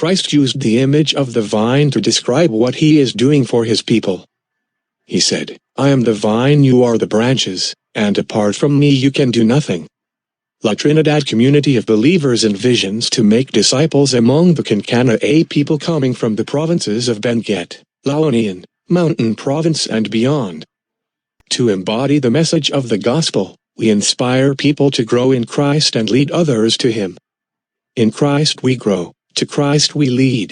Christ used the image of the vine to describe what he is doing for his people. He said, "I am the vine, you are the branches, and apart from me you can do nothing." La Trinidad community of believers envisions to make disciples among the Kinkana'a people coming from the provinces of Benguet, La Union, Mountain Province and beyond. To embody the message of the gospel, we inspire people to grow in Christ and lead others to him. In Christ we grow, to Christ we lead.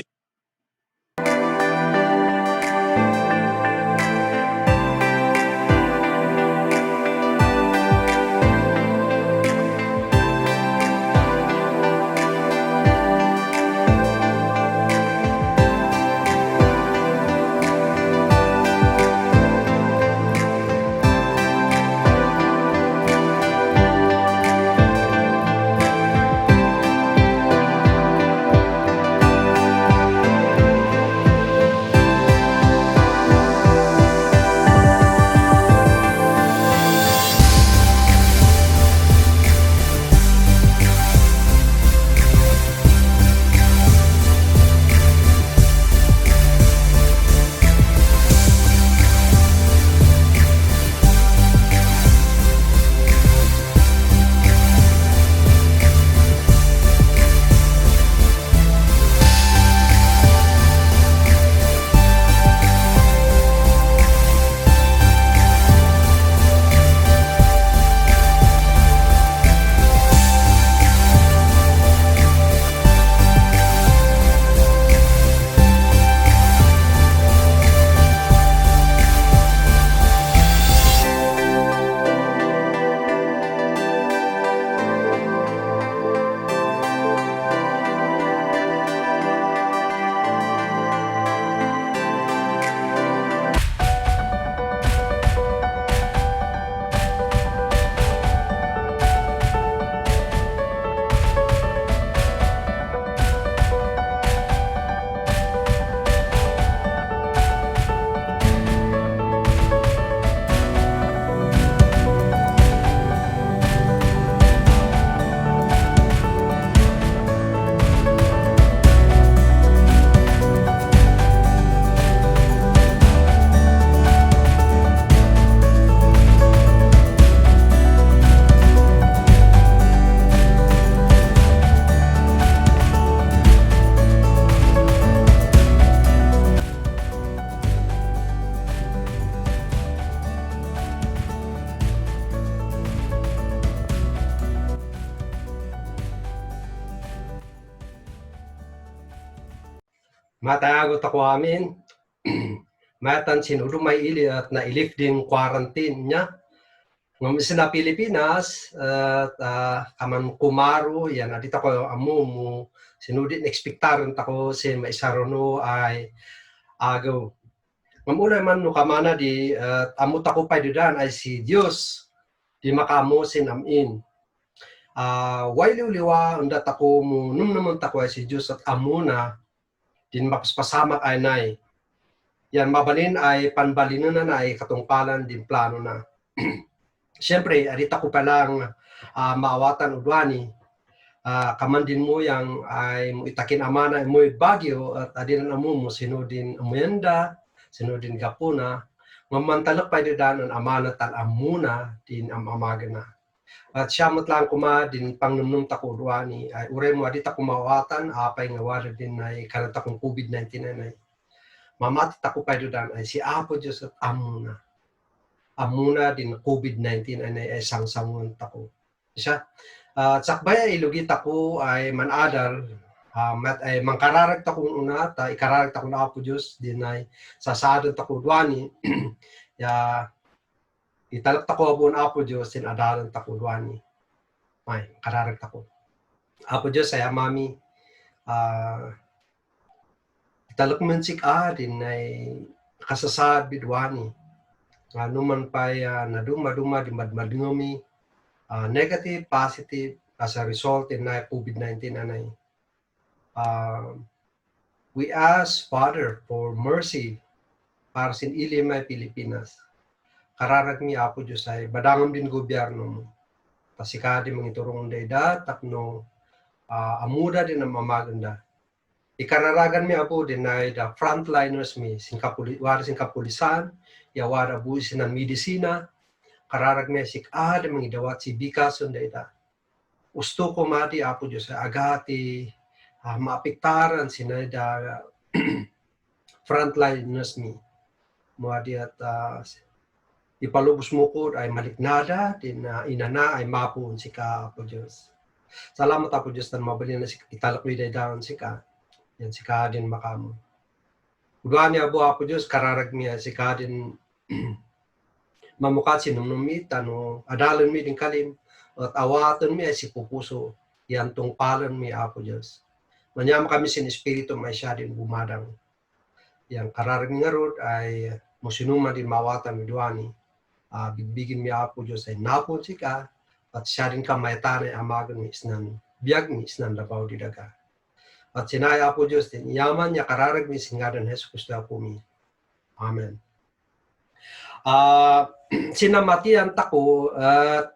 Matayagot ako amin. Matan sinudumay ili at nailif din quarantine niya. Ngam sa Pilipinas at kaman kumaro yan adita ko amu mo sinudin ekspektaron tako sin maisarono ay agaw. Mamula man no kamana di amu tako pay didan ay si Dios di makamo sin amin. Wailiw-liwa unda tako mo num naman tako ay si Dios at amuna din mapaspasamak ay nay. Yan mabalin ay panbalinan na ay katungpalan din plano na. Siyempre, adita ko palang maawatan udwani. Kaman din mo yang ay mo itakin amana mo bagyo at adin amo mo sinudin amuyenda, sinudin gapuna. Mamantalak pa didan ang amana tal amuna din amamagana. At siya matlang kuma din pangnumnum tako udwani ay ure mo adita ko maawatan apay nga wala din ay kanata kong COVID-19 ay mamati tako pa didan ay si Apo Diyos at amuna. Amuna din COVID-19 ay sang-sangon tako. Siya sakbay ilugi tako ay manadal mat ay mangkararag tako una ta ikararag tako na Apo Diyos din ay sasadon tako udwani ya italak tako abon Apo Diyos sin adalan tako udwani. May kararag tako. Apo Diyos ay amami italak man sik din ay kasasad bidwani. Numan pa'y naduma-duma di madmadungomi negative, positive as a result in COVID-19 anay. We ask Father for mercy para sin ilimay Pilipinas. Kararag mi Apo Diyos ay badangam din gobyerno mo. Pasikadi mangiturong dayda tapno amuda din ang mamaganda. ikararagan mi apo din na da frontliners mi wara sin kapulisan, ya wara bu sin medisina, kararag mi sik ada mangidawat si bikason da ida. Usto ko mati apo Diyos agati maapektaran sina da frontliners mi. Muadi at ipalubos mo ko ay maliknada, din inana ay mapun sika apo Diyos. Salamat apo Diyos dan mabalin na italak mi daon sika. Yan sika din makamo. Udwan niya apo Diyos kararag mi sika din mamukat sinumnum mi tano adalan mi din kalim at awatan mi si pupuso yan tungpalan mi apo Diyos. Manyama kami sin espiritu may siya din bumadang. Yang kararag nga rod ay musinuma din mawatan mi duwani. Bigbigin mi apo Diyos ay napon sika at siya din kamayatan ay amagan mi isnan biyag mi isnan labaw di daga. At sinaya apo Diyos din yaman niya kararag mi singadan Jesus Kristo apo mi. Amen. Sinamatian tako at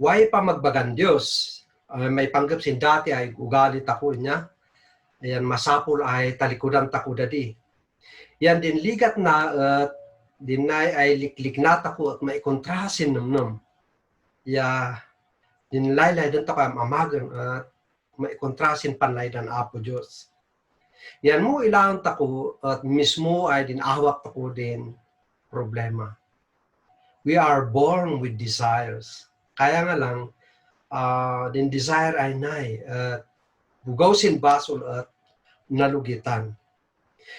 way pa magbagan Diyos. May panggap sin dati ay ugali tako niya. Ayan, masapul ay talikudan tako dadi. Yan din ligat na at dinay ay liklik na tako at may kontrasin namnam. Ya, din laylay din tako amagan at may kontrasin panlay dan apo Diyos. Yan mo ilang tako at mismo ay din awak tako din problema. We are born with desires. Kaya nga lang, din desire ay nay at bugaw sin basol at nalugitan.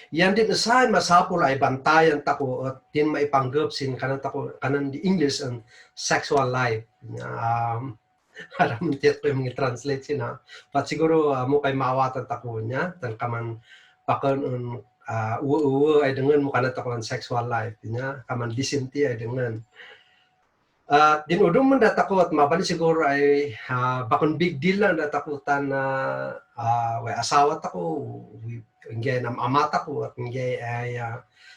Yan din usahay masapol ay bantayan tako at din maipanggap sin kanan di English and sexual life. Aram tiyat ko yung mga translate sina. But siguro mo kay maawatan tako niya. Tal kaman pakon ay dengan mo kanat ako ang sexual life. Niya, kaman disinti ay dengan. Dinudong man datako at mabali siguro ay bakon big deal lang datakutan na way asawa tako, ngay nam amata ko at ngay ay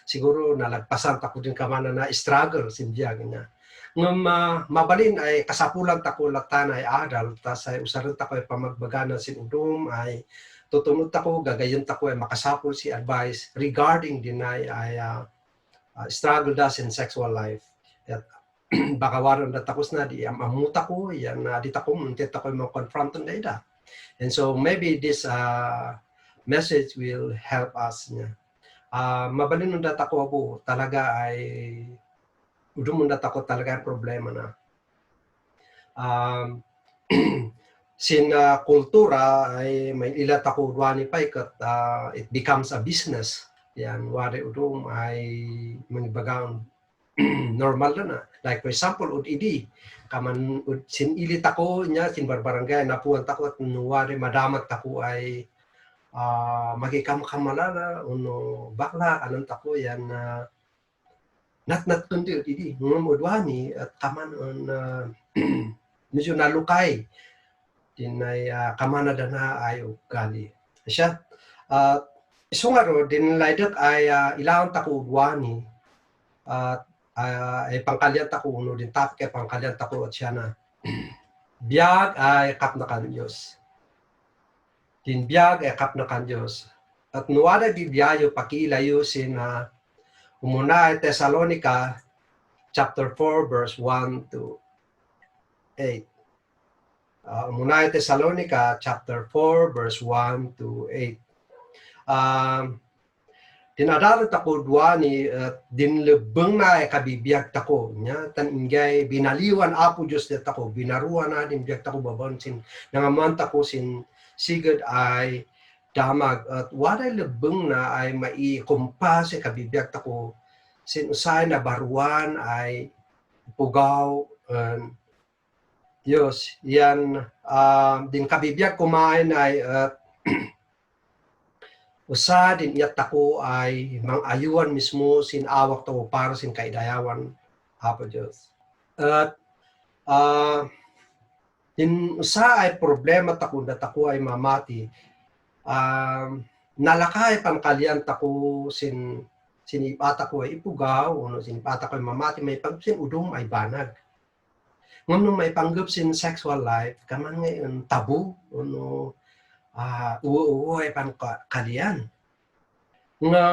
siguro nalagpasan tako din kamana na struggle sindiya niya. Ngam mabalin ay kasapulan tako latan ay adal tas ay usaran tako ay pamagbagana sin udom ay tutunod tako gagayon tako ay makasapul si advice regarding dinay ay struggle das in sexual life. At baka waron na tapos na di amuta ko yan di tako muntit ako mo confront na ida. And so maybe this message will help us niya. Mabalin nung data ko po talaga ay udum data ko talaga ang problema na sin kultura ay may ilat ako duani pa ikat it becomes a business. Yan wari udum ay manibagang normal na. Like for example, idi kaman sin ilit ako niya sin barbarangay napuan tako at nuwari madamat tako ay magikam-kamalala uno bakla anan tako yan nat kundi idi ngum udwani at kaman on medyo nalukay dinay kamana dana ay ugali siya isungaro din laydak ay ilang tako udwani at ay pangkalyat ako, uno din tapik ay pangkalyat ako at siya na biyag ay kap na kan Diyos. Din biyag ay kap na kan Diyos. At nuwada di biyayo pakilayo sin umuna ay Thessalonica chapter 4 verse 1 to 8. Umuna ay Thessalonica chapter 4 verse 1 to 8. Dinadarat ako duwani at dinlebeng na ay kabibiyag tako niya tan ingay binaliwan apo Diyos det ako binaruan na din biyag tako babon sin nangaman tako sin sigad ay damag at waday lebeng na ay maikumpas ay kabibiyag tako sin usay na baruan ay pugaw Diyos yan din kabibiyag kumain ay usa din iyat tako ay mangayuan mismo sin awak to para sin kaidayawan apo Diyos. At din usa ay problema tako na tako ay mamati. Nalakay pangkalyan tako sin ipata ko ay ipugaw, uno sin ipata ko ay mamati may pagsin udom ay banag. Ngam nung may panggap sin sexual life, kaman ngayon tabu, uno uwo ay pan kalian. Nga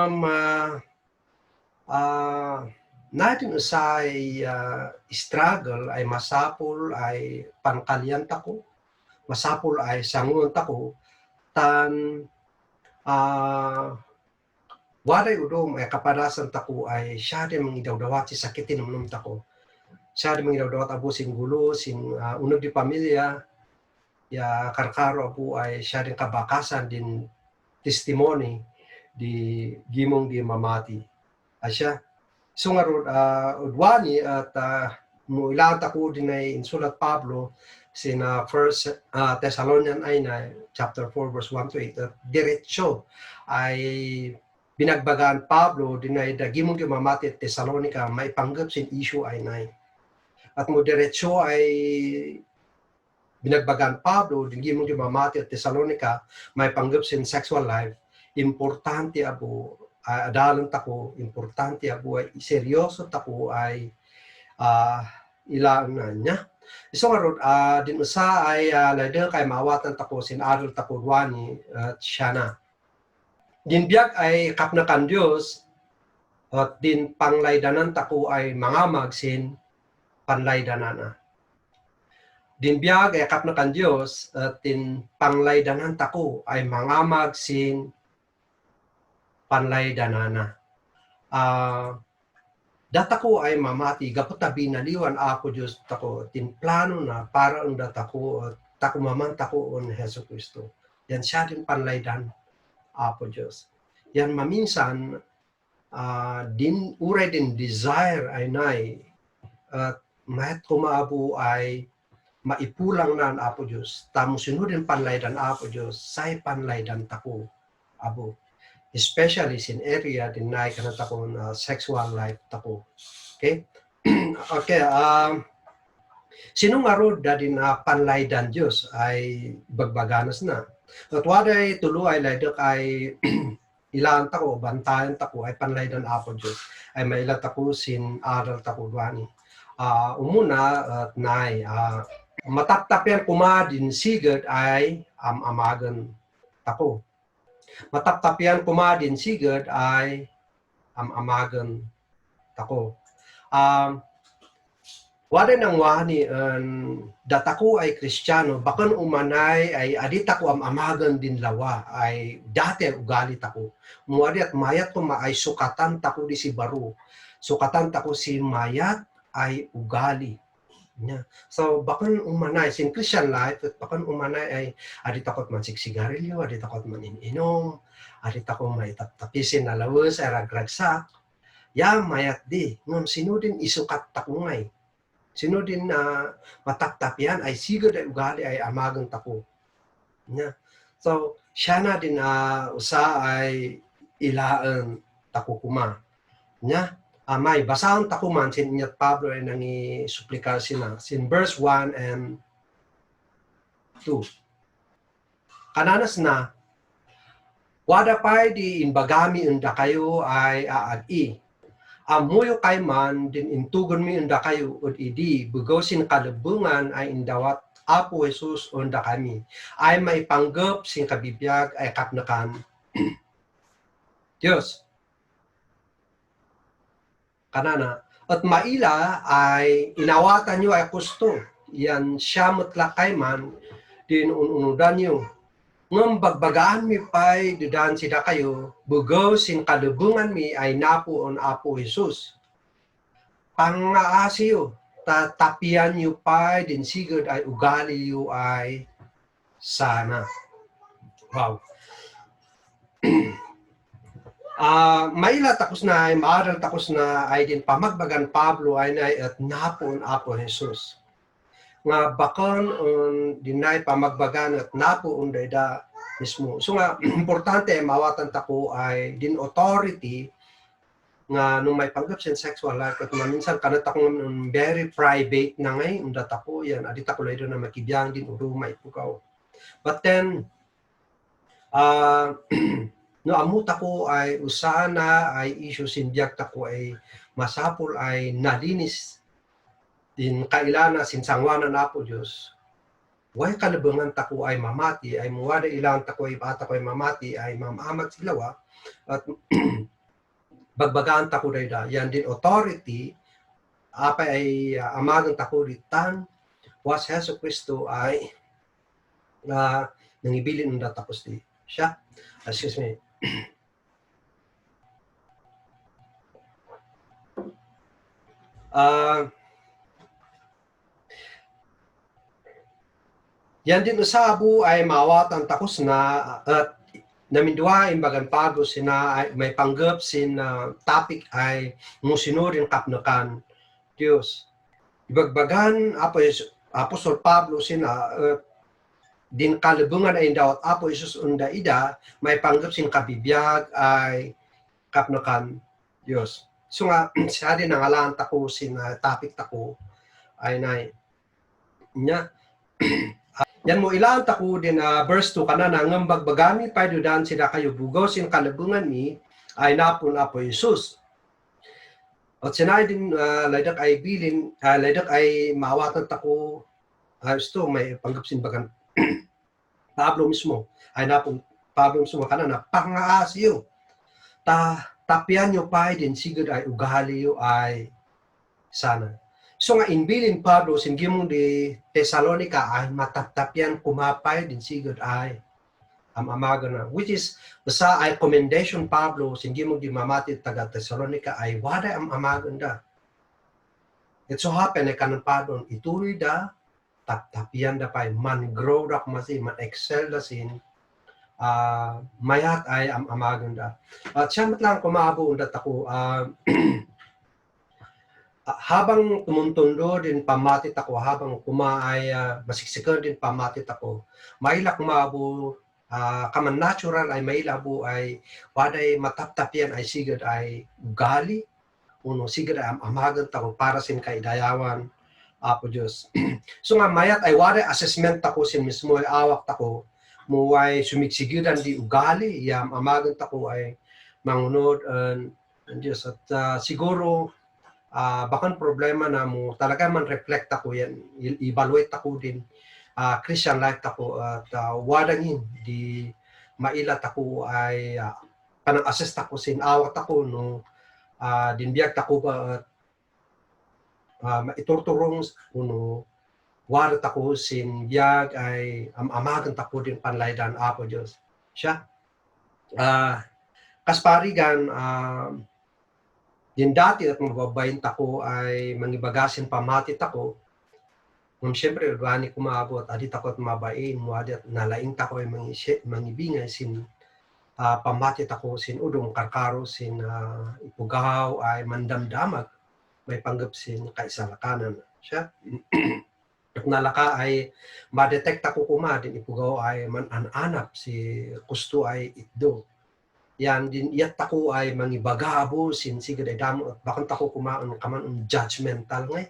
natin usay struggle ay masapul ay pankalian tako, masapul ay sangun tako, tan waday udom ay kapadasan tako ay siya din mangidawdawat si sakitin ng tako. Siya din mangidawdawat abo sin gulo, sin unag di pamilya, ya karkaro abo ay siya din kabakasan din testimony di gimong di mamati. Asya. So nga ron, udwani at ilang tako din ay insulat Pablo sin 1 Thessalonian ay na chapter 4 verse 1 to 8 at diretso ay binagbagaan Pablo din ay dagimong mamati at Thessalonica may panggap sin issue ay na at mo diretso ay binagbagaan Pablo din gimong mamati at Thessalonica may panggap sin sexual life. Importante abo adalan tako, importante abo ay seryoso tako ay ilaan na niya. So nga ron, din usa ay lader kay mawatan tako sin adult tako duwani at siya na. Din biyak ay kapnakan Diyos at din panglaydanan tako ay mangamag sin panlaydanan na. Din biyak ay kapnakan Diyos at din panglaydanan tako ay mangamag sin panlaydanana. Data ko ay mamati, gapot na binaliwan ako Diyos tako, tinplano na para ang data ko, tako mamanta ko on Heso Kristo. Yan siya din panlaydan ako Diyos. Yan maminsan, din uray din desire ay nay, at mahit kumaabo ay maipulang na ang apo Diyos. Tamo sinudin panlaydan ako Diyos, say panlaydan tako, abo. Especially sin area din na kanatakon sexual life tako. Okay? Okay, sinong arod da din panlaydan Diyos ay bagbaganas na. At waday tulo ay laydak ay ilan tako, bantayan tako ay panlaydan apo Diyos. Ay mailat tako sin aral tako duani. Umuna at nay, mataptapyan kuma din sigad ay amagan tako. Mataptapyan kuma din sigad ay amagan tako. Wala nang wani datako ay Kristiyano, bakan umanay ay adita ko amagan din lawa ay dati ugali tako. Muari at mayat ko maay sukatan tako di si baro. Sukatan tako si mayat ay ugali. Yeah. So, bakan umanay, sin Christian life, at bakan umanay ay adita ko't man sigsigarilyo, adita ko't man ininom, adita ko may taptapisin na lawas, ay ragragsak, yang mayat di, ngam sinudin isukat takungay. Sinudin mataptapian ay sigod ay ugali ay amagang tako. Yeah. So, siya na din usa ay ilaan tako kuma. Yeah. May basahon tako man sin inyat Pablo ay nangi suplikar sina sin verse 1 and 2. Kananas na wada pay di inbagami unda kayo ay aadi. Amuyo kay man din intugon mi unda kayo ud idi bugaw sin kalubungan ay indawat Apo Jesus unda kami. Ay may panggap sin kabibiyag ay kapnakan Diyos. Kanana. At maila ay inawatan nyo ay kusto. Yan siya mutlakay man, din ununudan nyo. Ngam bagbagaan mi pay, dudan sida kayo, bugaw sin kalubungan mi ay napuon Apo Jesus. Pangaasiyo, tatapian nyo pay, din sigod ay ugali nyo ay sana. Wow. Maila takos na ay maaral takos na ay din pamagbagan Pablo ay na at napon Apo Jesus. Nga bakon dinay pamagbagan at napon da mismo. So nga importante mawatan tako ay din authority nga nung may panggap sin sexual life at minsan kanat ako very private na ngay unda tako yan adita ko layo na makibiyang din uruma ipukaw. But then no amuta ko ay usana ay issue sindiyak tako ay masapol ay nalinis din kailana sin sangwanan Apo Diyos. way kalabangan tako ay mamati, ay muwada ilang tako ay bata ko ay mamati, ay mamamat silawa, at bagbagaan tako dayda, yan din authority, apa ay amagang tako ditan, was Heso Kristo ay nangibilin ng tapos di siya. Excuse me. Yan din usabo ay mawatan takos na at namindua imbagan pago sina ay may panggap sin topic ay musinurin kapnakan Dios. Ibagbagan Apostol Pablo sina din kalubungan ay daw apo Isus unda ida may panggap sin kabibiyag ay kapnakan Dios. So nga siya din nangalan tako sin topic tako ay nay nya yan mo ilaan tako din verse 2 kana na ngambag bagami paydudan sila kayo bugaw sin kalabungan ni ay napon apo Isus. At sinay din laydak ay bilin laydak ay mawatan tako gusto may panggap sin bagan Pablo mismo ay napon Pablo mismo kana na pangaasiyo tapian nyo pa din sigud ay ugali yo ay sana. So nga inbilin Pablo sin gimong di Thessalonica ay matatapian kumapay din sigud ay amaga na, which is basta ay commendation Pablo sin gimong di mamati taga Thessalonica ay wada amagan da. It so happen ay kanan Pablo ituloy da tapian da pay man grow da masin man excel da sin mayat ay amagan da. At siya lang kumabo undat ako habang tumuntundo din pamatit ako, habang kumaay masiksikan din pamatit ako, mailak mabo kaman natural ay mailabo ay waday mataptapian ay sigad ay ugali, uno sigad ay amagan tako para sin kay dayawan apo Diyos. So nga mayat ay waday assessment tako sin mismo ay awak tako, muway sumigsigidan di ugali, yam amagan tako ay mangunod ang Diyos. At siguro bakan problema na mo talaga man reflect ako yan, evaluate ako din Christian life ako at wadangin di mailat ako ay kanang assist ako sin awat ako no dinbiyag ako ba at maiturturong no warat ako sin biyag ay amagan tako din panlaydan apo Diyos siya kasparigan din dati at mababayin tako ay mangibagasin pamatit ako. Siyempre, urgani kumabot, adit ako at mabayin, muadi at nalaing tako ay mangibingay sin pamatit ako, sin udong karkaro, sin ipugaw ay mandamdamag, may panggap sin kaisalakanan. Siya, at nalaka ay madetect ako din ipugaw ay manananap, si kusto ay itdo. Yan din iyat tako ay mangibagabo sin sigud ay damo at bakang tako kumaan kaman judgmental ngay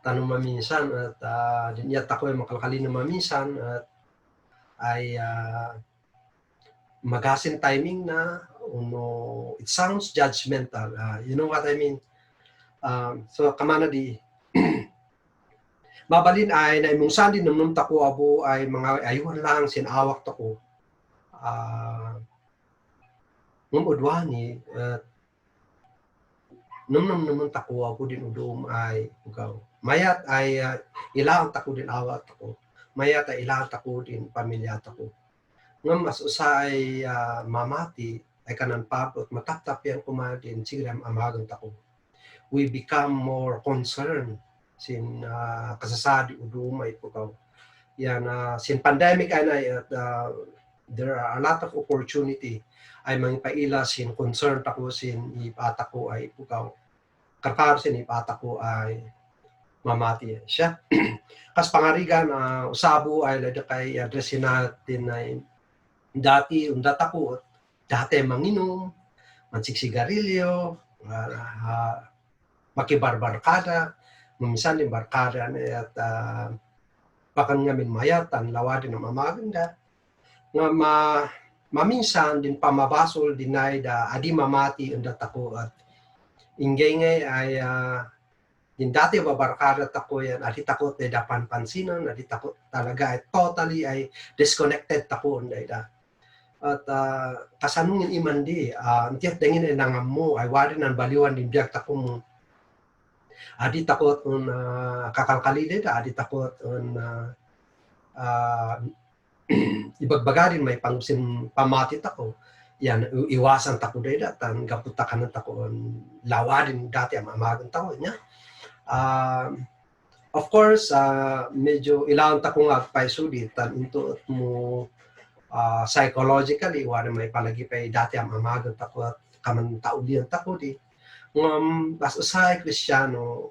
tanong maminsan at din iyat tako ay makalkalin na maminsan at ay magasin timing na uno it sounds judgmental you know what I mean so kamana di mabalin ay naimungsan din namnum tako abo ay mga ayuhan lang sin awak tako ngumudwani at num naman tako ako din udum ay ugaw. Mayat ay ilang tako din awat ako. Mayat ay ilang tako din pamilya tako. Ngam mas usay mamati ay kanan papot mataptapian kumadin sigram amagang tako. We become more concerned sin kasasadi udum ay ugaw. Yan sin pandemic ay at there are a lot of opportunity ay mangpaila sin concern tako sin ipata ko ay pugaw kakar sin ipata ko ay mamati siya kas pangarigan usabo ay lada kay addressin natin ay dati undata ko dati manginom mansiksigarilyo makibarbarkada minsan din barkada at pakan nga min mayatan lawadin ng mamaganda nga maminsan din pamabasol dinay da adi mamati undat ako at ingay ay Yung dati babarkada tako yan, adi takot ay dapan pansinan, adi takot talaga ay totally ay disconnected tako unday da. At kasanungin iman di, tiyak dengin ay nangam mo, ay wari nan baliwan din biyak tako mo. Adi takot un kakalkalide da, adi takot un ibagbagadin may pangsin pamatit ako. Yan, iwasan tako da, tan gaputakan tako un lawadin dati ang amagan tako niya. Of course, medyo ilang takong agpaisudi tan into mo psychologically wala may palagi pa dati ang amagan tako at kaman taulian tako di as usay Kristiyano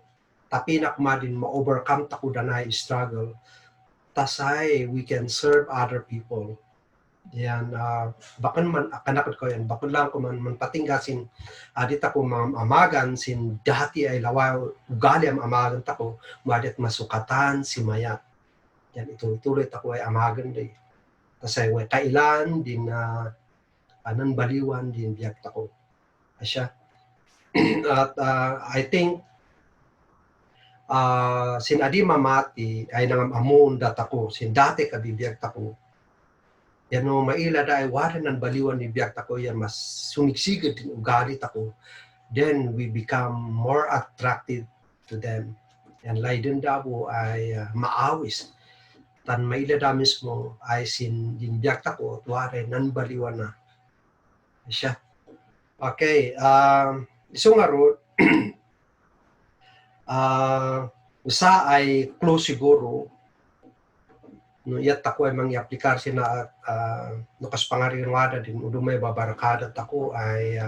tapinak madin ma-overcome tako danay struggle tasay we can serve other people. Yan, bakit man kanakot ko yan, bakit lang ko man patinggasin adit ako amagan sin dati ay lawaw ugali ang amagan tako madit masukatan si mayat. Yan, ituloy tako ay amagan day. Kasi way kailan din anan baliwan din biyak tako. Asya. At I think sin adi mamati ay nangam amon datako sin dati kabibiyag tako. Yan no maila da ay waran ng baliwan ni biyak tako yan mas sumigsigid din ugali tako. Then we become more attracted to them. Yan laiden dabo ay maawis. Tan maila da mismo ay sin din biyak tako waran ng baliwan na. Siya. Okay, iso nga ro usa ay close siguro no yat ako ay mangi-aplikar sina at nukas pangarinwada din udumay babarakada tako ay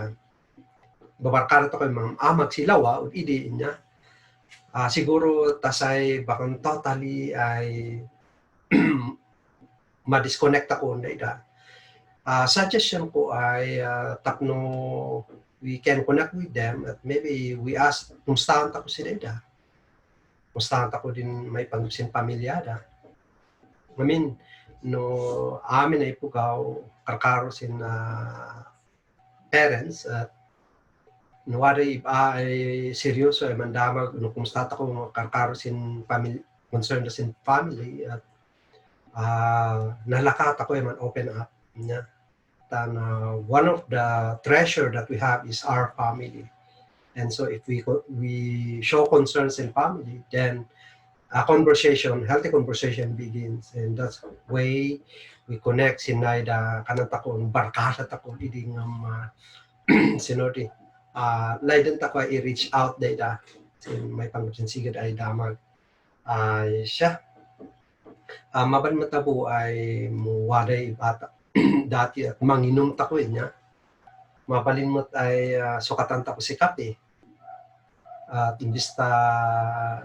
babarakada tako ay amag silawa ud idi niya siguro tasay bakang totally ay ma-disconnect ako unday da. Suggestion ko ay tapno we can connect with them at maybe we ask kumustahan tako si Deda. Kumustahan tako din may pangsin pamilyada. I mean, no amin ay pugaw karkaro sin parents at no wari ay seryoso ay mandamag no kumusta tako karkaro sin family concerned sin family at nalakat ako ay man open up niya. Tan one of the treasure that we have is our family. And so if we show concerns in family, then a conversation, healthy conversation begins, and that's the way we connect sinay da kanang takon barkada takon iding sinodi laiden tako i-reach out da sin may pangsinsigad ay damag ay siya maban matabo ay muwaday bata dati at manginom tako niya mabalin mo ay sukatan tako si kape at imbis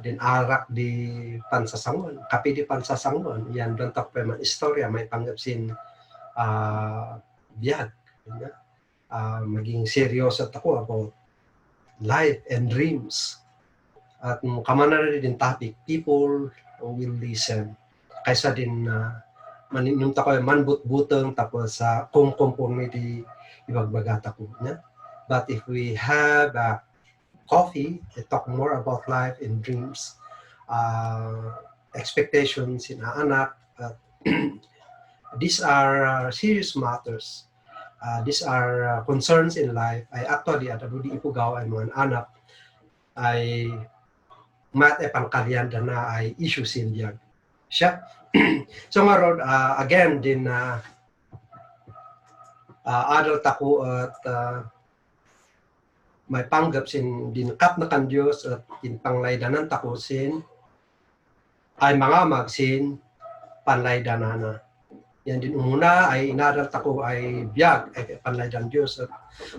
din arak di pansasangon, kape di pansasangon, yan doon tako man istorya, may panggapsin biyag. Maging seryoso tako about life and dreams. At kamana rin din topic, people will listen. Kaysa din maninong tako manbut-butang tapos sa conformity ibagbaga tako. But if we have coffee, they talk more about life and dreams, expectations in anak. These are serious matters. These are concerns in life. I actually, at Abudi Ipugaw, ay mga anak, ay mat e pangkalian na ay issue sinbiyag. Siya. So nga ron, again, din adult ako at may panggap sin dinakap na kan Diyos at pinpanglaydanan tako sin ay mga magsin panlaydanana. Yan din umuna ay inadal tako ay biyag ay panlaydan Diyos at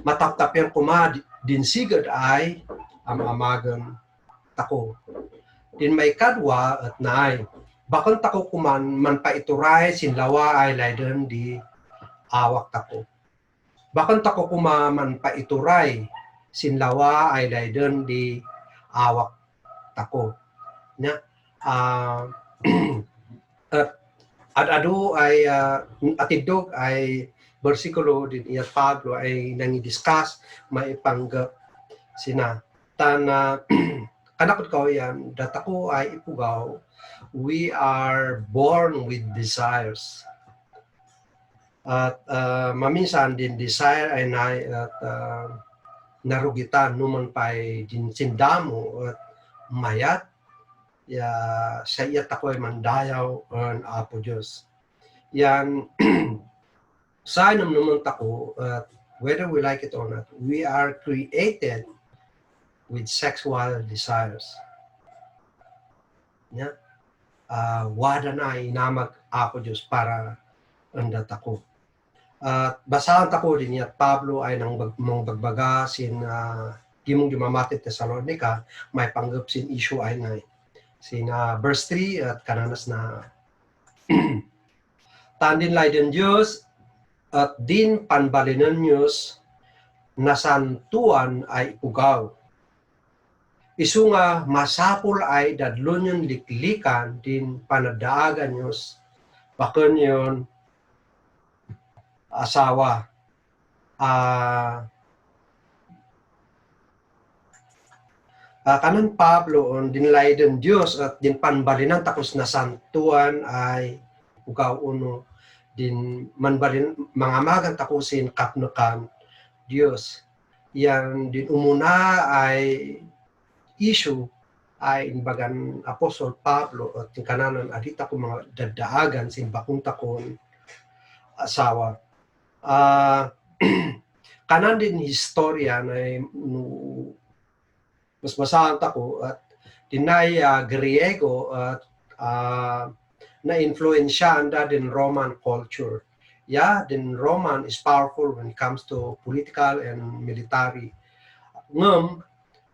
mataptapian kuma din sigad ay amagan tako. Din may kadwa at naay bakon tako kuman man paituray sin lawa ay laydan di awak tako. Bakon tako kuma man paituray sinlawa ay layden di awak tako. Nya adado ay atidog ay bersikulo din iyat Pablo ay nangi-discuss maipanggap sina tan kanakot ko yan, datako ay ipugaw, we are born with desires. At maminsan din desire ay narugitan numan pa'y din sindamo at mayat, ya sa iyat ako ay mandayaw ang Apo Diyos. Yan, sa naman tako, whether we like it or not, we are created with sexual desires. Yeah? Wada na inamag Apo Diyos para andat ako. Basahan tako din niya, Pablo ay nang bagbaga sin gimong dumamatit Thessalonica, may panggap sin issue ay ngay. Sin verse 3 at kananas na tandin laiden Diyos at din panbalinan Diyos nasantuan ay ugaw. Isu nga masapul ay dadlon yung liklikan din panadaagan Diyos. Bakon yun asawa. Kanan Pablo on din laiden Diyos at din panbalinan takos nasantuan ay ugaw uno din manbalin mga magan takusin kapnukan Diyos. Yan din umuna ay issue ay imbagan Apostol Pablo at yung kananan adita ko mga dadaagan sin bakong takon asawa. Kanan din historia na mas basahan tako at dinay Griego at na-influensyahan din Roman culture. Yeah, then Roman is powerful when it comes to political and military. Ngam,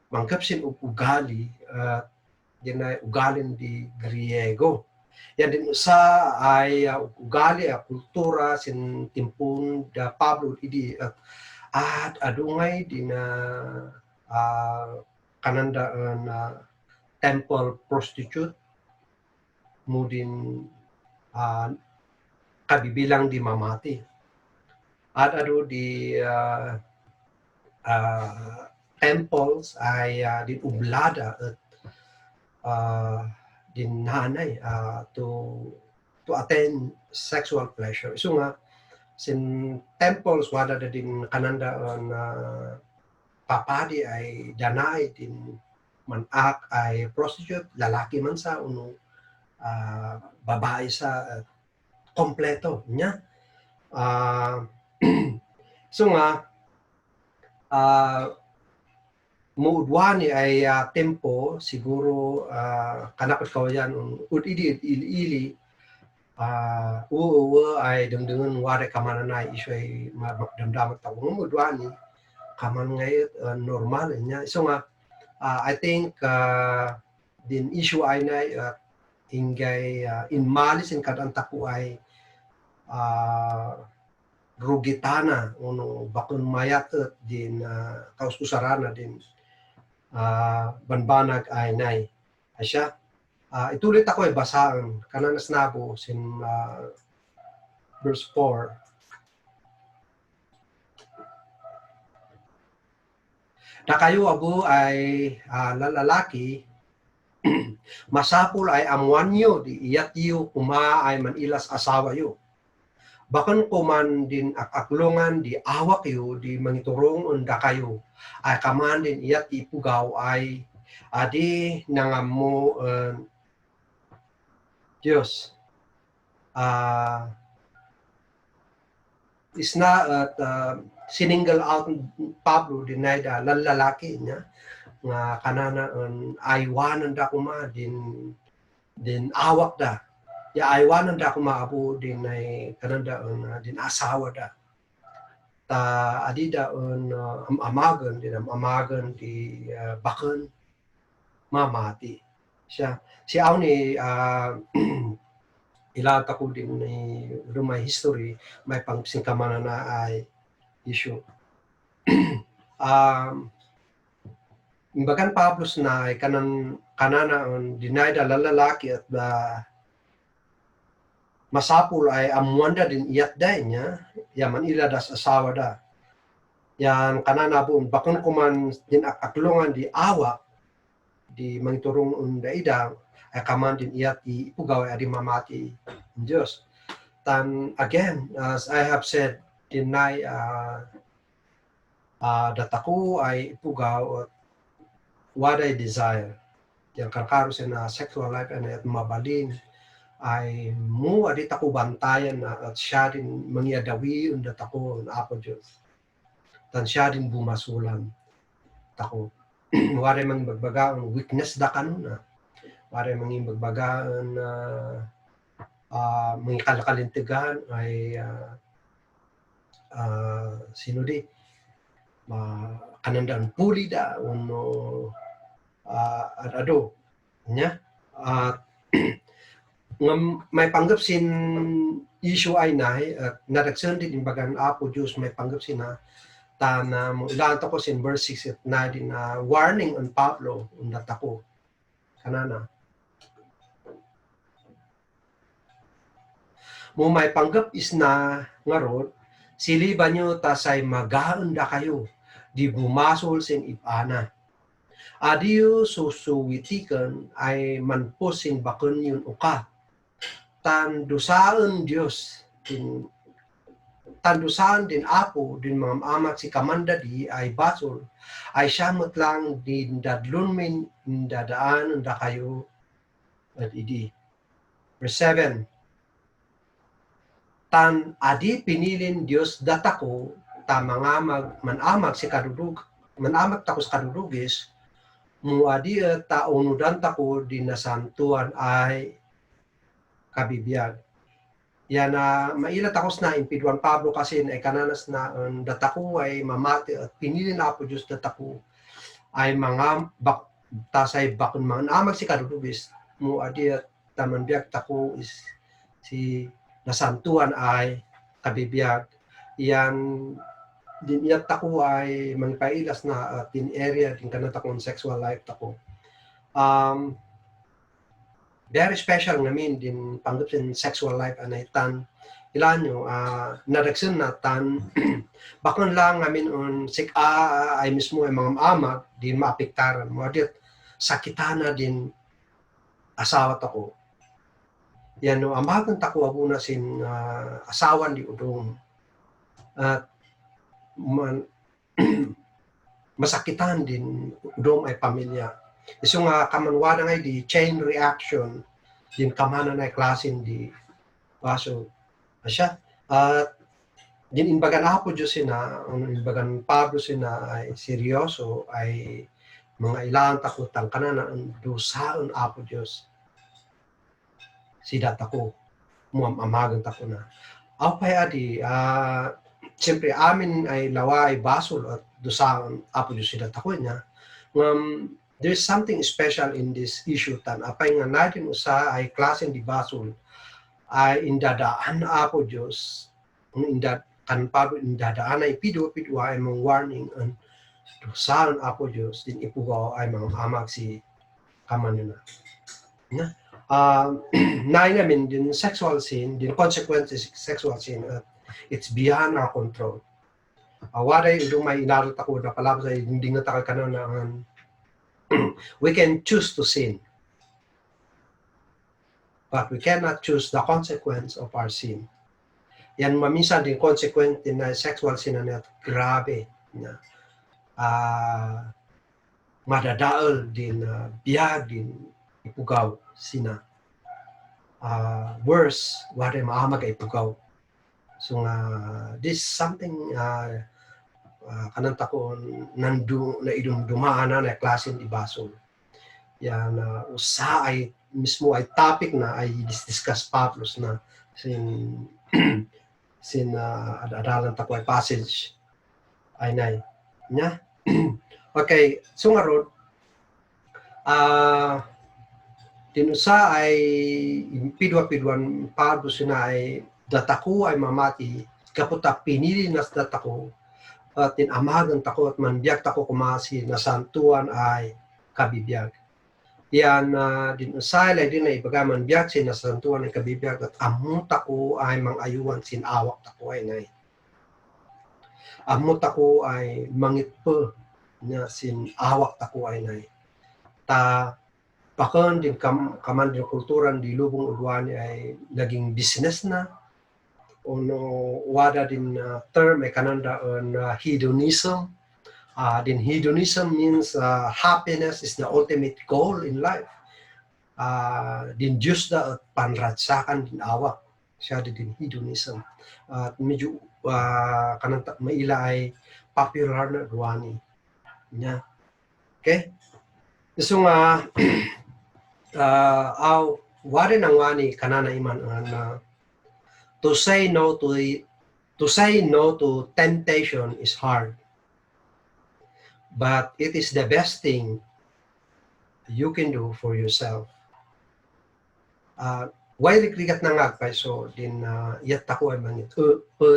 mangkapsin ugali, din ay ugalin di Griego. Yan din usa ay ugali, kultura, sin timpun da Pablo idi at adungay din kanandaan temple prostitute mo din kabibilang di mamati. At di temples ay din ublada at din nanay to attend sexual pleasure. So nga, sin temples wada din kanandaan papadi ay danay din manak ay prostitute, lalaki man sa uno babae sa kompleto niya. So nga muudwani ay tempo siguro kanakot ko yan udidi ili ay damdangan wari kamananay isu ay damdamat tawang muudwani kaman ngayon normal niya. So nga I think din issue ay na ingay inmalis in kadanta ko ay rugitana uno bakun mayat din kauskusarana din banbanag ay nay asya itulit ako ay basaan kananas nabo sin verse 4. Na kayo abo ay lalaki masapul ay amuan nyo, di iyat yo, kuma ay manilas asawa yo. Bakan kuman din akaklungan, di awak yo, di mangiturong unda kayo. Ay kaman din iyat ipugaw ay adi nangamu Diyos. Isna at sininggle out Pablo din na lalaki niya. Nga kanana aywanan da kuma din awak da ya aywanan da kuma abu din ay kananda din asawa da ta adida amagan di bakan mamati siya si aw ni ilata ko din ni rumay history may pangsingkamana na ay issue imbagan Pablo na kanana dinay da lalaki at masapul ay amuanda din iyat da niya yaman ila das asawa da yan kanana buon bakon kuman din aklungan di awa di mangturong unda idang ay kaman din iyat ipugaw ay adi mamati ng Diyos. Tan again, as I have said, dinay dataku ay ipugaw at what I desire. Yang karkaros na sexual life at mabalin ay mu adi taku bantayan na at siya din mangyadawi unda taku na apo Diyos. Tan siya din bumasulan taku. Wari mang bagbagaan weakness da kanuna. Wari mang bagbagaan mga kalakalintigan ay sino di kanandaan puli da uno ado nya may panggap sin issue ay nahi nadagsan din imbagan apo Diyos may panggap sina tana mo ilan to ko sin verse 6 at 9 din warning on Pablo undat ako kanana mo may panggap is na ngarod siliban nyo tasay magaanda kayo di bumasol sin ipana adiyo susuwitikan ay manpusin bakon yun uka tandusaan Diyos tandusaan din apo din mga amak si kamanda di ay basol ay siyamot lang din dadlun min dadaan unda kayo at idi. Verse 7 tan adi pinilin Diyos datako ta mangamag manamag si kadudug manamag tako sa kadudugis mu adi ta unudan tako din nasantuan ay kabibiyag. Yan mailat ako na impiduan Pablo kasi na kananas na datako ay mamati at pinili na po Diyos datako ay mga tasay bakon mga amag si kadudubis mo adi at taman biyak tako is si nasantuan ay kabibiyag. Yan din iyat tako ay mangpailas na tin area din kanatakong sexual life tako. Very special ngamin din panggap sin sexual life anay tan ilan nyo nadagsan na tan bakon lang ngamin on sik ay mismo ay mga amag din maapektaran mo adit sakitana din asawa tako yan no amagan tako abuna sin asawan di udong at masakitan din udong ay pamilya. Iso nga kamanwada nga di chain reaction din kamanan ay klasin di baso asya at din imbagan apo Diyos sina imbagan Pablo sina ay seryoso ay mga ilang takutang kanan dosaon apo Diyos sidat ako muamagan tako na apay adi siyempre amin ay lawa ay basol at dosaon apo Diyos sidat ako niya there's something special in this issue tan apay nga natin usa ay klasen di basol ay indadaan apo Diyos kan Pablo indadaan ay pido ay mga warning ang dosaon apo Diyos din ipugaw ay mga amag si kamanuna na nai namin din sexual sin din consequences sexual sin it's beyond our control waday idong may inarot ako na palabas ay hindi nga takal ka na we can choose to sin. But we cannot choose the consequence of our sin. Yan maminsan din consequence din na sexual sin na grabe na madadaol din biyag din ipugaw sina worse wala maamag ay ipugaw. So this is something kananta ko na idong dumaanan na klasen di basol. Yan usa ay mismo ay topic na ay discuss Pablos na sin adalan ta ko ay passage ay nay nya. Okay, so ngarod tinusa ay pidwa-pidwan Pablos na ay dataku ay mamati kaputa pinili nas dataku at tinamagan tako at manbiyag tako kumasi na santuan ay kabibiyag. Yan din usay lay din na ibagaman biyag sin na santuan ay kabibiyag at amu tako ay mangayuan sin awak tako ay ngay. Amu tako ay mangitpo na sin awak tako ay ngay. Ta bakon din kaman din kulturan di lubong udwani ay naging business na ono wada din term ay kananda on hedonism. Din hedonism means happiness is the ultimate goal in life. Din Diyos da at panratsakan din awak siya din hedonism. At medyo kanang maila ay popular na duwani niya. Okay? So nga wari nang wani kanana iman to say no to temptation is hard, but it is the best thing you can do for yourself. Why rikrigat na ngagpay so din yat tako ay mangit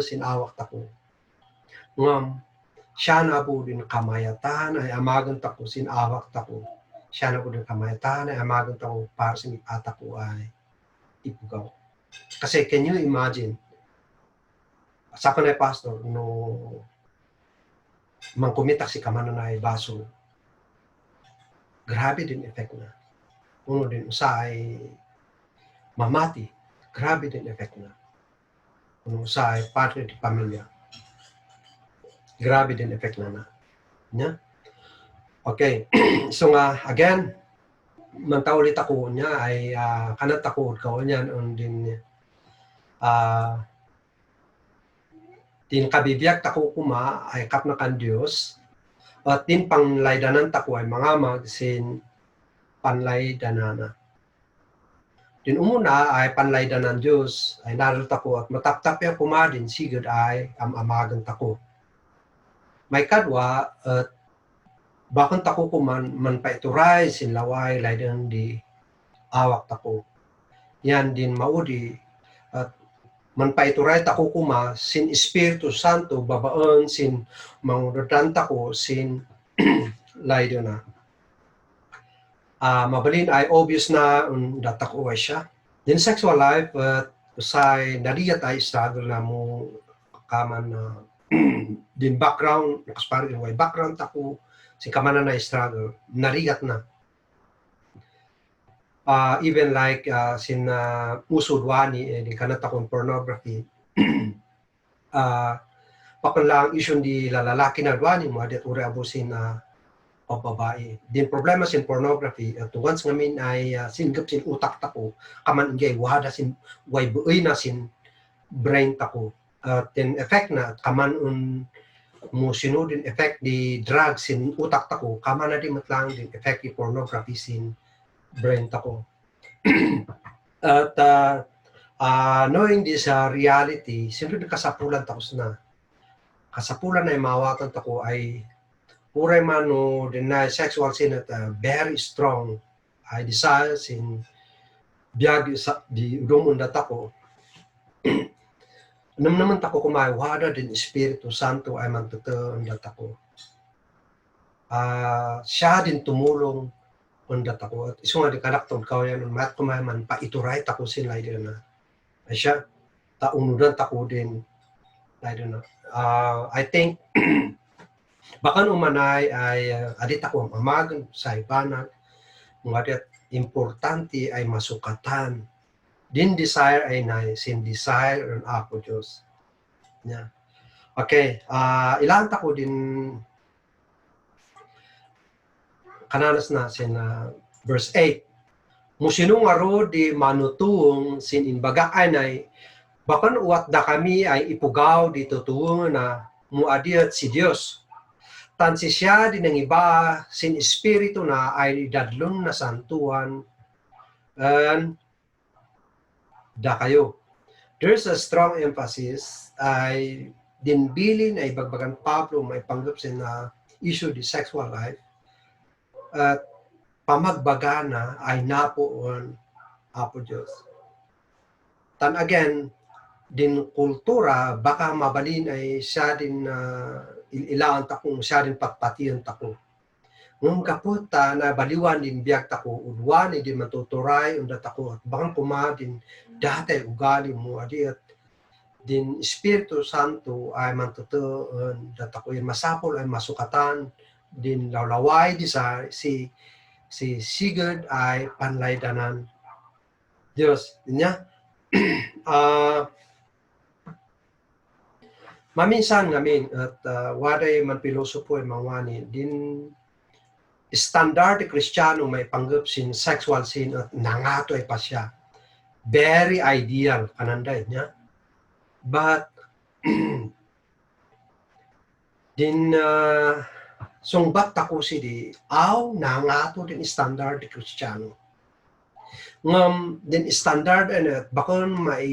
sin awak tako ngam siya na po din kamayatan ay amagan tako sin awak tako. Siya na po din kamayatan ay amagan tako para sin ipata ko ay ipugaw. Kasi can you imagine sa kanay pastor no mangkumitak si kamano na ay baso, grabe din effect na. Uno din usa ay mamati, grabe din effect na. Uno usa ay parte di pamilya, grabe din effect na. Nya? Okay. So nga again, mantaulit ako niya ay kanat ako ko niyan on din din kabibiyag tako kuma ay kap na kan Dios at din panglaydanan tako ay mga magsin panlaydanana. Din umuna ay panlaydanan Dios ay narito tako at mataptap ya kuma din sigud ay amagan tako. May kadwa at bakon tako kuman man paituray sin laway laydan di awak tako. Yan din maudi at man paituray tako kuma sin Espiritu Santo babaon sin mangududan tako sin laydan na. Mabalin ay obvious na datako ay siya. Din sexual life usay nariyat ay struggle na mo kaman din background nakasparo din way background tako si kamana na struggle narigat na even like sin usudwani di kanat akong pornography pakon lang issue di lalaki na dwani mo adet uri abusin o babae din problema sin pornography at once ngamin ay singgap sin utak tako kaman ingay wada sin way buoy na sin brain tako then effect na kaman mo sinudin effect di drugs sin utak tako kama na di matlang din effect di pornography sin brain tako. At knowing this reality siyempre kasapulan tako na kasapulan na mawatan tako ay puray man no din na sexual sin at very strong ay desire sin biyag di udumunda tako. Naman tako kumay wada din Espiritu Santo ay mantutun datako. Siya din tumulong on datako. At iso nga di kanaktod ka yan mat kumay man paituray tako sin laydan na. Ay siya taunudan tako din laydan na. I think baka umanay ay adit ako amagan sa ibanag mga importante ay masukatan. Din desire ay na sin desire on ako Diyos. Yeah. Okay, ilan tako din kananas na sin verse 8. Musino nga ro di manutuong sin inbaga anay bakan uwat da kami ay ipugaw di tutuong na muadiat si Dios. Tan si siya din ang iba sin espiritu na ay dadlon na santuan and da kayo. There's a strong emphasis ay dinbilin ay bagbagan Pablo may panggap sin issue di sexual life at pamagbaga na ay napoon apo Diyos. Tan again din kultura baka mabalin ay siya din ilaan takong siya din patpatiyan tako. Ngum kaput na baliwan din biag tako udwan din matuturay unda tako at bakang kuma din dati ugali mo adi at din Espiritu Santo ay mantutuon datako yan masapol ay masukatan din lawlaway di sa si si Sigurd ay panlaydanan Diyos. Niya, maminsan ngamin at waday man pilosopo ay mawani din standard Kristiyano may panggap sin sexual sin at nangato ay pa siya. Very ideal kananday niya. But din sungbat tako si di aw nangato din standard Kristiyano. Ngam din standard and bakon may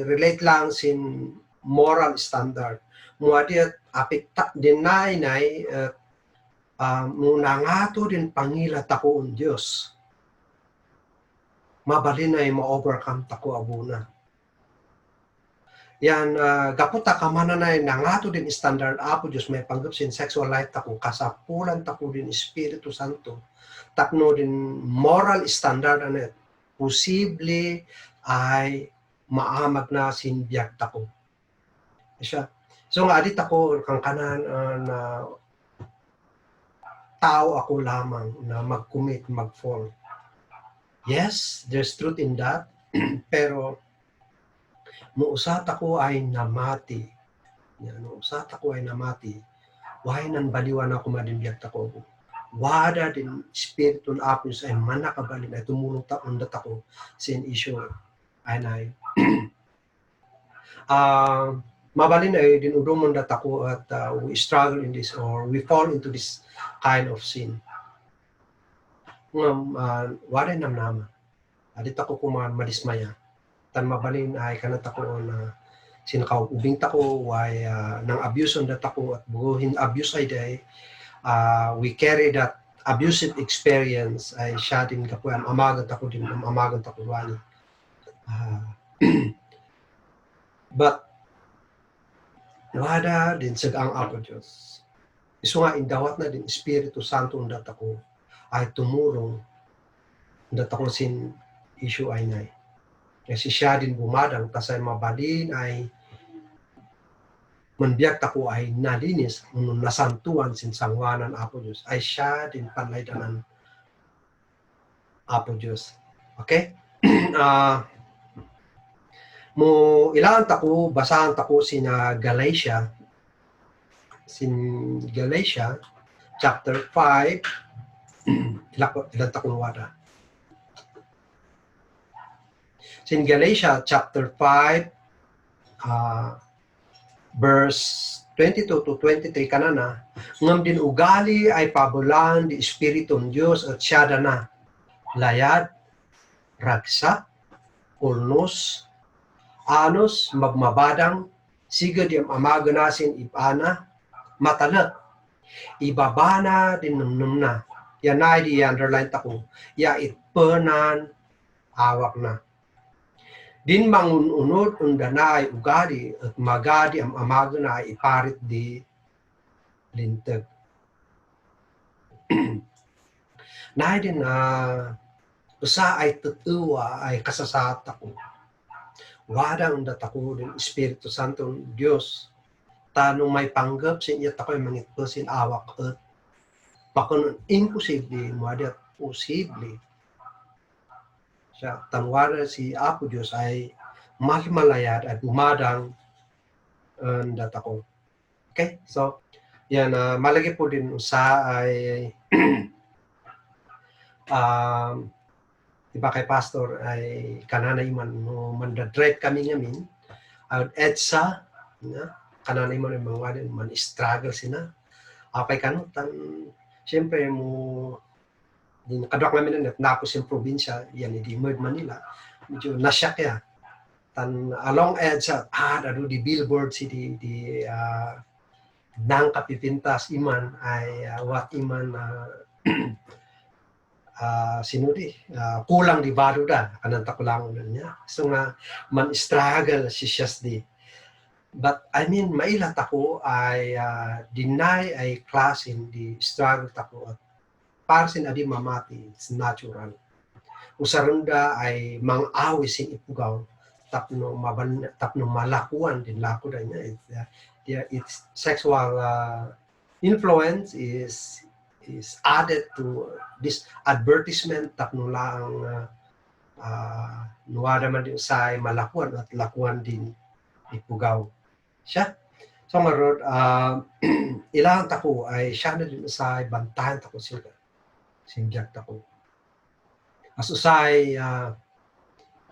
relate lang sin moral standard. Muadi at apit din nay nangato din pangila tako ang Diyos. Mabalin ay ma-overcome tako abuna. Yan, gaputa kamananay nangato din standard apo Diyos may panggap sin sexual life tako, kasapulan tako din Espiritu Santo, takno din moral standard anet, posible ay maamag na sin biyag tako. Siya. So nga adit ako kang kanan na tao ako lamang na mag-commit, mag-fall. Yes, there's truth in that, pero muusat ako ay namati. Muusat ako ay namati. Why nan baliwan ako madimbiyak tako? Wada din spiritu na apos ay manakabalin ay tumulong undat ako sin issue ay mabalin ay dinudumon dat ako at we struggle in this or we fall into this kind of sin. Wala namnama. Adit ako kuman madismaya. Tan mabalin ay kanat ako na sinakaw ubing tako why nang abuse on dat ako at buhin abuse ay day we carry that abusive experience ay siya din kapuan amagan tako din amagan tako wani. But wada din sagang ako Diyos. Isu nga indawat na din Espiritu Santo dat ako ay tumulong dat ako sin issue ay nay. Kasi siya din bumadang tasay mabalin ay manbiyak tako ay nalinis nasantuan sin sangwanan Apo Diyos ay siya din panlaydanan Apo Diyos. Okay? Mo ilan tako basahan tako sin Galatia chapter 5 ilan tako wada. Sin Galatia chapter 5 verse 22 to 23 kanana ngam din ugali ay pabulan di Espiritu ng Diyos at siyada na layad, ragsa, ulnos, anos, magmabadang, siga di amaganasin ipana, matalak, ibabana din numnum na. Yan ay di underline tako. Ya itpenan awak na. Din mangununod undanay ugadi at magadi ang amaga na iparit di lintag. Naay din usa ay tutuwa ay kasasat ako. Wadang datako din Espiritu Santo Dios. Tanong may panggap sa inyo tako'y mangitpusin awak at bakon imposible mo adat posible. Siya tanwara si Apo Diyos ay mahimalayad at bumadang datako. Okay? So, yan, malagi po din sa ay diba kay pastor ay kananay man no mandadrive kami ngamin at EDSA kananay man yung mga din man struggle sina apay kanutan siyempre mo din kadwak namin na napos yung probinsya yan di Merd Manila medyo nasyak ya tan along EDSA dado di billboard si di nang kapipintas iman ay what iman sinudi kulang di baruda kananta ko lang niya so nga man struggle si siyas di but I mean mailat ako ay deny ay klasin di struggle tako at parsin adi mamati it's natural usarunda ay mang-awi sin ipugaw tapno malakuan din lako da niya it's sexual influence is is added to this advertisement tapno lang nuwada man din sa malakuan at lakuan din ipugaw siya. So marod ilang tako ay siya na din sa bantahan tako sila sinjak tako. As usay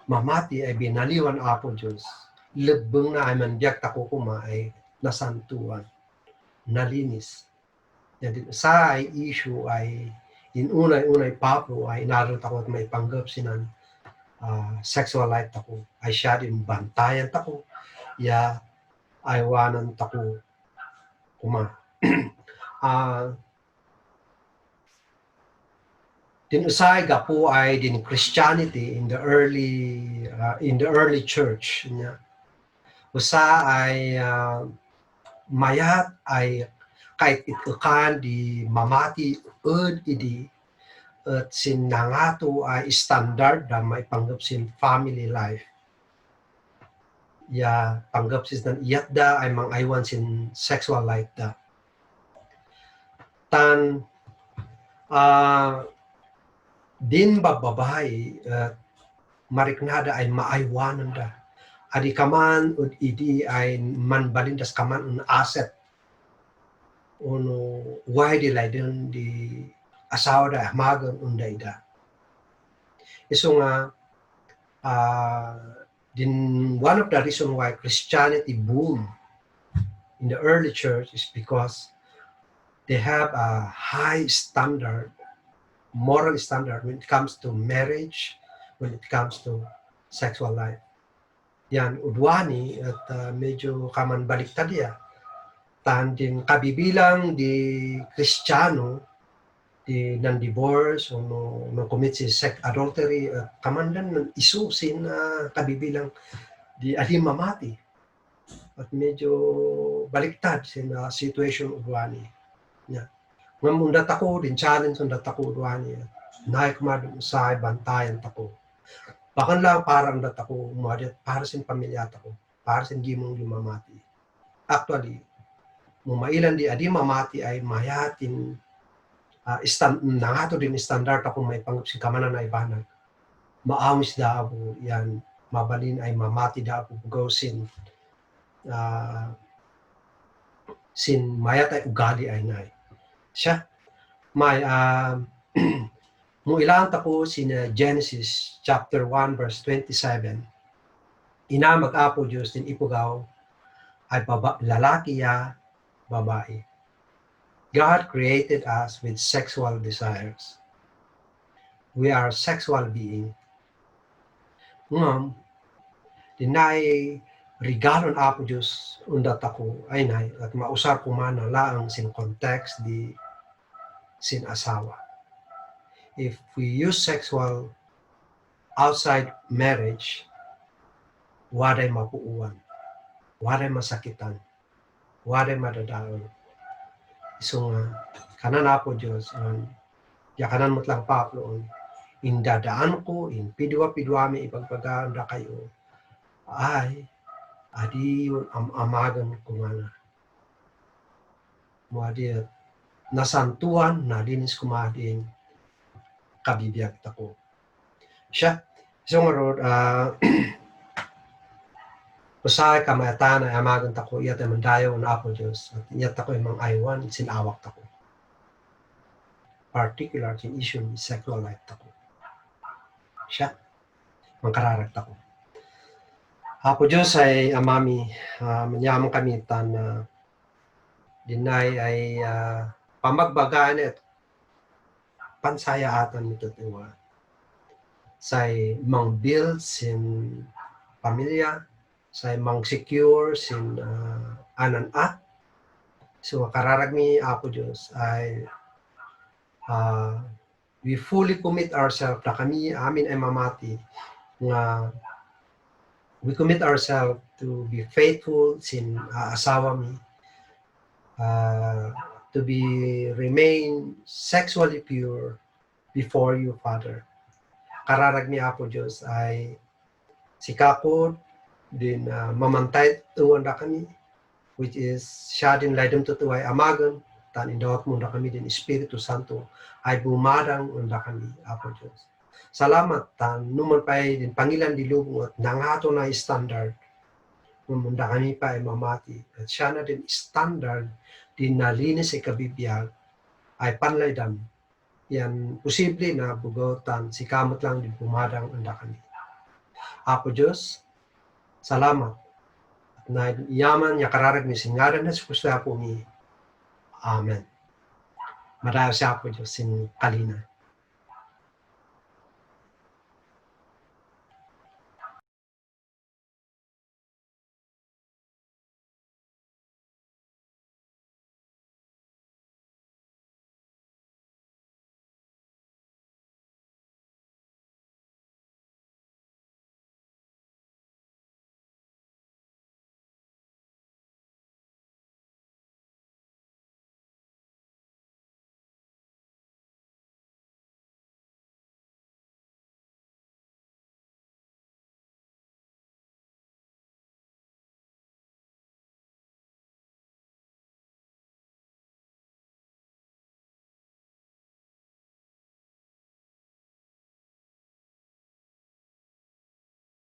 mamati ay binaliwan apo Diyos. Lebeng na ay mandiyak tako kuma ay nasantuan, nalinis. Jadi sa issue ay inunay papo ay naroon tako at may panggap sinan sexual life tako ay siya din bantayan tako ya aywanan tako kuma. Din usay gapo ay din Christianity in the early church niya. Usa ay mayat ay kahit itukan di mamati idi at sinangato ay standard na may panggap sin family life. Ya panggap sin iyat da ay mangaywan sin sexual life da. Tan din bababae mariknada ay maaywanan da. Adi kaman ud idi ay manbalindas kaman un asset uno why di laiden di asawa da magan unday da. Iso nga din one of the reason why Christianity boom in the early church is because they have a high standard, moral standard when it comes to marriage, when it comes to sexual life. Yan, udwani at medyo kaman baliktad ya. Tan din kabibilang di Kristiyano, di non-divorce o no commit si adultery, kaman dan isu sin kabibilang di alim mamati. At medyo baliktad sin situation udwani. Ya. Ngamundat ako din challenge undat ako udwani. Naik madun sa bantayan tako. Bakan lang parang dat ako umadyat para sin pamilya tako, para sin gimong mamati. Actually, mumailan di adi mamati ay mayatin nangato din standard ako may panggap sin kamanan na ibanag. Maamis da ako yan, mabalin ay mamati da ako go sin mayat ay ugali ay nay. Siya may mo ilang tako sin Genesis chapter 1 verse 27. Ina mag-apo Diyos din ipugaw ay lalaki ya babae. God created us with sexual desires. We are sexual being. Ngam dinay regalon apo Diyos undat ako ay nay at mausar ko man laang sin context di sin asawa. If we use sexual outside marriage, waday mapuuan, waday masakitan, waday madadaon. So kanan po Diyos, yakanan mo't lang paploon, indadaan ko, in pidwa-pidwami ipagpagaan na kayo, ay, adi yun amagan ko nga na. Muadi nasantuan, nadinis kumadin, kabibiyag tako. Siya, so marod, usay kamayatan ay amagan tako, iyat ay mandayo na po Diyos, at iyat tako ay mga aywan, sinawak tako. Particular, sin issue ni sexual life tako. Siya, mangkararag tako. Apo Diyos ay amami, manyamang kami tan dinay ay pamagbagaan at pansayaatan nito tiwa. Say mang-build sin pamilya, say mang-secure sin anan-at. So kararag mi Apo Diyos ay we fully commit ourselves na kami, amin ay mamati nga we commit ourselves to be faithful sin asawa mi, to remain sexually pure before you, Father. Kararag ni Apo Diyos ay sikakod din mamantay tuwan na kami, which is siya din laydom tutuway amagan, tan indawat mo na kami din Espiritu Santo ay bumarang unda kami, Apo Diyos. Salamat tan numan pa din Pangilan di lubong at nangato na standard munda kami pa ay mamati at siya na din standard din nalinis ay kabibiyag ay panlaydan yan posible na bugotan si kamot lang din bumarang unda kami. Apo Diyos, salamat at na yaman niya kararag ni singaran na sa po mi. Amen. Maraya siya po Diyos sin kalina.